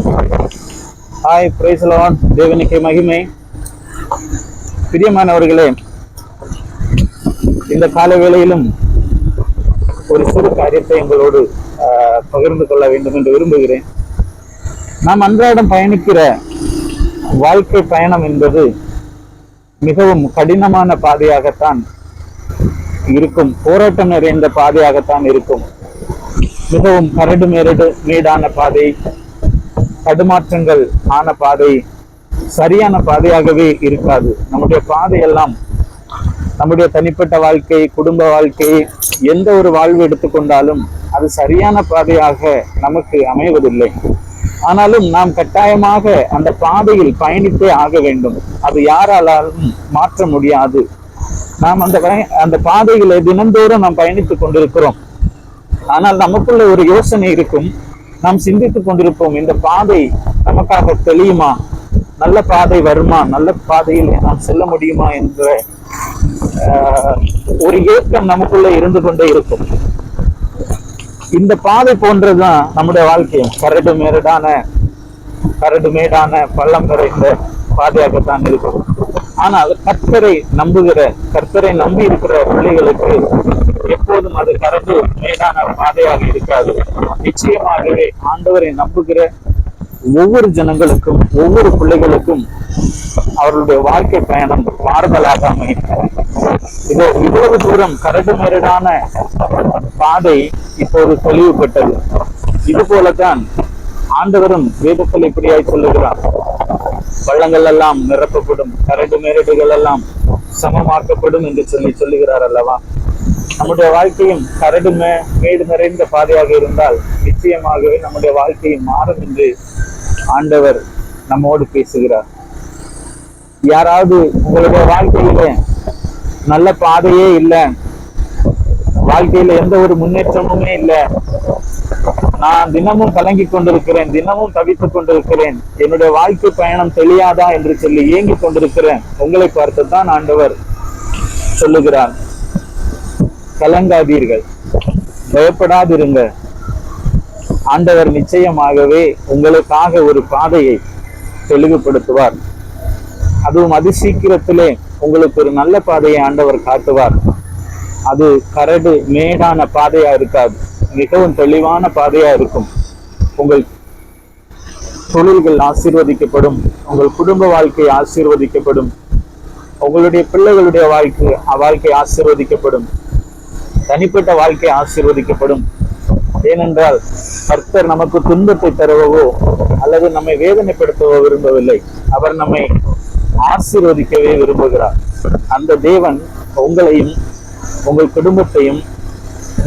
Hi, praise the Lord. தேவனுக்கு மகிமை. பிரியமானவர்களே, இந்த கால வேளையிலும் ஒரு சிறு காரியத்தை எங்களோடு பகிர்ந்து கொள்ள வேண்டும் என்று விரும்புகிறேன். நாம் அன்றாடம் பயணிக்கிற வாழ்க்கை பயணம் என்பது மிகவும் கடினமான பாதையாகத்தான் இருக்கும். போராட்டம் நிறைந்த பாதையாகத்தான் இருக்கும். மிகவும் கரடு மேடான பாதை, தடுமாற்றங்கள் ஆன பாதை, சரியான பாதையாகவே இருக்காது. நம்முடைய பாதையெல்லாம் நம்முடைய தனிப்பட்ட வாழ்க்கை, குடும்ப வாழ்க்கை, எந்த ஒரு வாழ்வு எடுத்துக்கொண்டாலும் அது சரியான பாதையாக நமக்கு அமைவதில்லை. ஆனாலும் நாம் கட்டாயமாக அந்த பாதையில் பயணித்தே ஆக வேண்டும். அது யாராலும் மாற்ற முடியாது. நாம் அந்த பாதைகளை தினந்தோறும் நாம் பயணித்துக் கொண்டிருக்கிறோம். ஆனால் நமக்குள்ள ஒரு யோசனை இருக்கும். நாம் சிந்தித்துக் கொண்டிருப்போம், இந்த பாதை நமக்காக தெளியுமா, நல்ல பாதை வருமா, நல்ல பாதையில் நாம் செல்ல முடியுமா என்ற ஒரு ஏக்கம் நமக்குள்ள இருந்து கொண்டே இருக்கும். இந்த பாதை போன்றதுதான் நம்முடைய வாழ்க்கையும் கரடு மேடான பள்ளம் நிறைந்த பாதையாகத்தான் இருக்கும். ஆனால் கர்த்தரை நம்பி இருக்கிற பிள்ளைகளுக்கு எப்போதும் அது கரடு மேடான பாதையாக இருக்காது. நிச்சயமாகவே ஆண்டவரை நம்புகிற ஒவ்வொரு ஜனங்களுக்கும், ஒவ்வொரு பிள்ளைகளுக்கும் அவர்களுடைய வாழ்க்கை பயணம் மாறுதலாக அமையும். இவ்வளவு தூரம் கரடு மேடான பாதை இப்போது தெளிவுபட்டது. இது போலத்தான் ஆண்டவரும் வேதத்தில் இப்படியாய் சொல்லுகிறார். பள்ளங்கள் எல்லாம் நிரப்பப்படும், கரடு மேடுகள் எல்லாம் சமமாக்கப்படும் என்று சொல்லுகிறார் அல்லவா? நம்முடைய வாழ்க்கையும் கரடு மேடு நிறைந்த பாதையாக இருந்தால் நிச்சயமாகவே நம்முடைய வாழ்க்கையும் மாறும் என்று ஆண்டவர் நம்மோடு பேசுகிறார். யாராவது உங்களுடைய வாழ்க்கையில நல்ல பாதையே இல்லை, வாழ்க்கையில எந்த ஒரு முன்னேற்றமுமே இல்லை, நான் தினமும் கலங்கி கொண்டிருக்கிறேன், தினமும் தவித்துக் கொண்டிருக்கிறேன், என்னுடைய வாழ்க்கை பயணம் தெரியாதா என்று சொல்லி ஏங்கி கொண்டிருக்கிறேன், உங்களை பார்த்துதான் ஆண்டவர் சொல்லுகிறார், கலங்காதீர்கள், பயப்படாதிருங்க. ஆண்டவர் நிச்சயமாகவே உங்களுக்காக ஒரு பாதையை தெளிவுபடுத்துவார். அதுவும் அதி சீக்கிரத்திலே உங்களுக்கு ஒரு நல்ல பாதையை ஆண்டவர் காட்டுவார். அது கரடு மேடான பாதையா இருக்காது, மிகவும் தெளிவான பாதையா இருக்கும். உங்கள் தொழில்கள் ஆசீர்வதிக்கப்படும், உங்கள் குடும்ப வாழ்க்கை ஆசீர்வதிக்கப்படும், உங்களுடைய பிள்ளைகளுடைய வாழ்க்கை ஆசீர்வதிக்கப்படும், தனிப்பட்ட வாழ்க்கை ஆசீர்வதிக்கப்படும். ஏனென்றால் கர்த்தர் நமக்கு துன்பத்தை தருவவோ அல்லது நம்மை வேதனைப்படுத்தவோ விரும்பவில்லை. அவர் நம்மை ஆசீர்வதிக்கவே விரும்புகிறார். அந்த தேவன் உங்களையும் உங்கள் குடும்பத்தையும்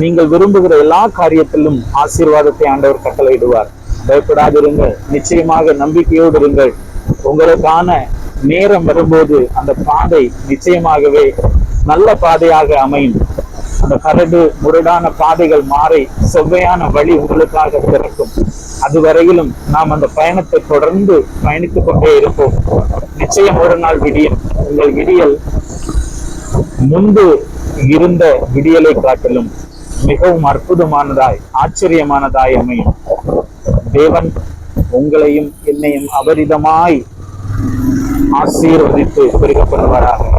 நீங்கள் விரும்புகிற எல்லா காரியத்திலும் ஆசீர்வாதத்தை ஆண்டவர் கட்டளையிடுவார். பயப்படாதிருங்கள், நிச்சயமாக நம்பிக்கையோடு இருங்கள். உங்களுக்கான நேரம் வரும்போது அந்த பாதை நிச்சயமாகவே நல்ல பாதையாக அமையும். அந்த கரடு முரடான பாதைகள் மாறி செவ்வையான வழி உங்களுக்காக திறக்கும். அதுவரையிலும் நாம் அந்த பயணத்தை தொடர்ந்து பயணித்துக் கொண்டே இருப்போம். நிச்சயம் ஒரு நாள் விடியும். உங்கள் விடியல் முன்பு இருந்த விடியலை காட்டிலும் மிகவும் அற்புதமானதாய், ஆச்சரியமானதாய் அமையும். தேவன் உங்களையும் என்னையும் அபரிதமாய் ஆசீர்வதித்து பெருகப்படுவாராக.